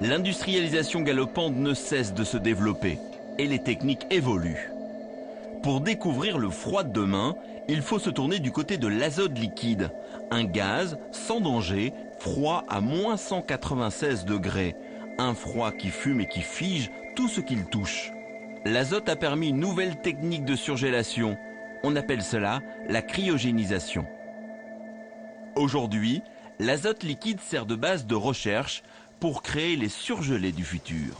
L'industrialisation galopante ne cesse de se développer et les techniques évoluent. Pour découvrir le froid de demain, il faut se tourner du côté de l'azote liquide, un gaz sans danger, froid à moins 196 degrés, un froid qui fume et qui fige tout ce qu'il touche. L'azote a permis une nouvelle technique de surgélation. On appelle cela la cryogénisation. Aujourd'hui, l'azote liquide sert de base de recherche pour créer les surgelés du futur.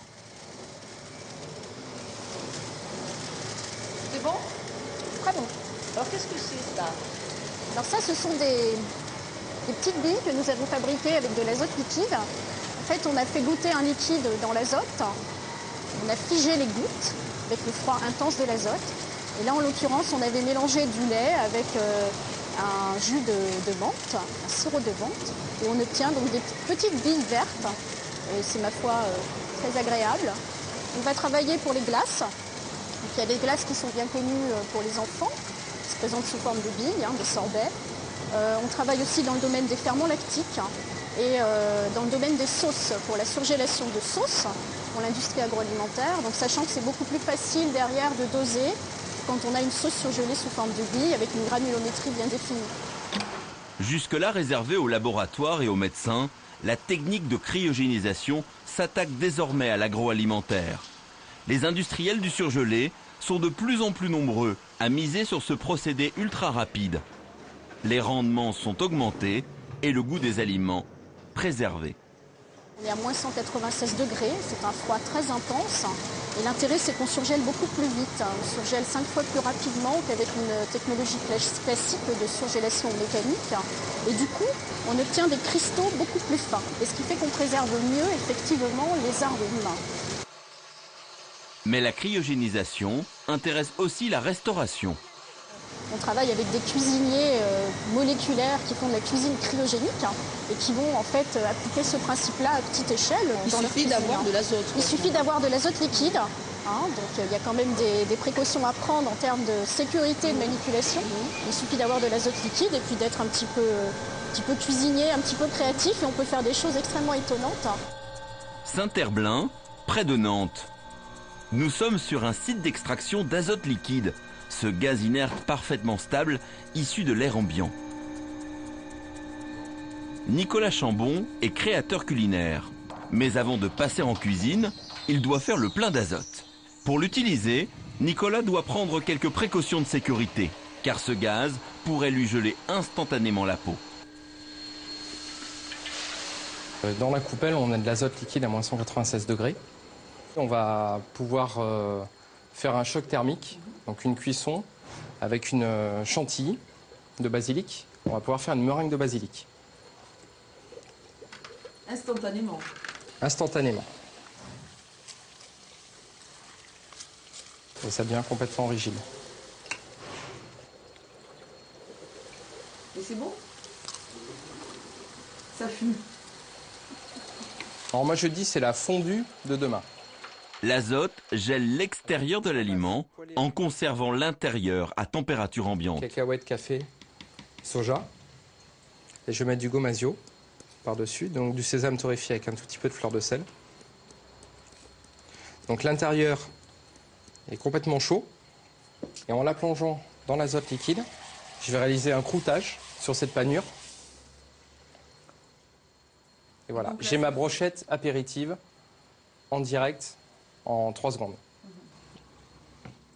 C'est bon? Très bon. Alors qu'est-ce que c'est ça? Alors ça, ce sont des petites billes que nous avons fabriquées avec de l'azote liquide. En fait, on a fait goûter un liquide dans l'azote. On a figé les gouttes avec le froid intense de l'azote. Et là, en l'occurrence, on avait mélangé du lait avec un jus de menthe, un sirop de menthe. Et on obtient donc des petites billes vertes. Et c'est, ma foi, très agréable. On va travailler pour les glaces. Donc, il y a des glaces qui sont bien connues pour les enfants, qui se présentent sous forme de billes, de sorbets. On travaille aussi dans le domaine des ferments lactiques et dans le domaine des sauces, pour la surgélation de sauces, pour l'industrie agroalimentaire. Donc, sachant que c'est beaucoup plus facile derrière de doser quand on a une sauce surgelée sous forme de billes avec une granulométrie bien définie. Jusque-là réservée aux laboratoires et aux médecins, la technique de cryogénisation s'attaque désormais à l'agroalimentaire. Les industriels du surgelé sont de plus en plus nombreux à miser sur ce procédé ultra rapide. Les rendements sont augmentés et le goût des aliments préservé. On est à moins 196 degrés, c'est un froid très intense. Et l'intérêt, c'est qu'on surgèle beaucoup plus vite. On surgèle 5 fois plus rapidement qu'avec une technologie classique de surgélation mécanique. Et du coup, on obtient des cristaux beaucoup plus fins. Et ce qui fait qu'on préserve mieux, effectivement, les arômes. Mais la cryogénisation intéresse aussi la restauration. On travaille avec des cuisiniers moléculaires qui font de la cuisine cryogénique et qui vont en fait appliquer ce principe-là à petite échelle. Il suffit d'avoir de l'azote. Il suffit d'avoir de l'azote liquide. Donc il y a quand même des précautions à prendre en termes de sécurité de manipulation. Il suffit d'avoir de l'azote liquide et puis d'être un petit peu cuisinier, un petit peu créatif et on peut faire des choses extrêmement étonnantes. Saint-Herblain, près de Nantes. Nous sommes sur un site d'extraction d'azote liquide, ce gaz inerte parfaitement stable issu de l'air ambiant. Nicolas Chambon est créateur culinaire. Mais avant de passer en cuisine, il doit faire le plein d'azote. Pour l'utiliser, Nicolas doit prendre quelques précautions de sécurité, car ce gaz pourrait lui geler instantanément la peau. Dans la coupelle, on a de l'azote liquide à moins 196 degrés. On va pouvoir faire un choc thermique, donc une cuisson avec une chantilly de basilic. On va pouvoir faire une meringue de basilic. Instantanément. Instantanément. Et ça devient complètement rigide. Et c'est bon? Ça fume. Alors moi je dis c'est la fondue de demain. L'azote gèle l'extérieur de l'aliment en conservant l'intérieur à température ambiante. Cacahuètes, café, soja. Et je vais mettre du gomasio par-dessus, donc du sésame torréfié avec un tout petit peu de fleur de sel. Donc l'intérieur est complètement chaud. Et en la plongeant dans l'azote liquide, je vais réaliser un croûtage sur cette panure. Et voilà, j'ai ma brochette apéritive en direct en 3 secondes.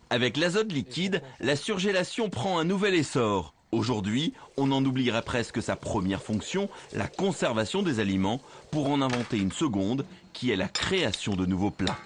Avec l'azote liquide, la surgélation prend un nouvel essor. Aujourd'hui, on en oublierait presque sa première fonction, la conservation des aliments, pour en inventer une seconde, qui est la création de nouveaux plats.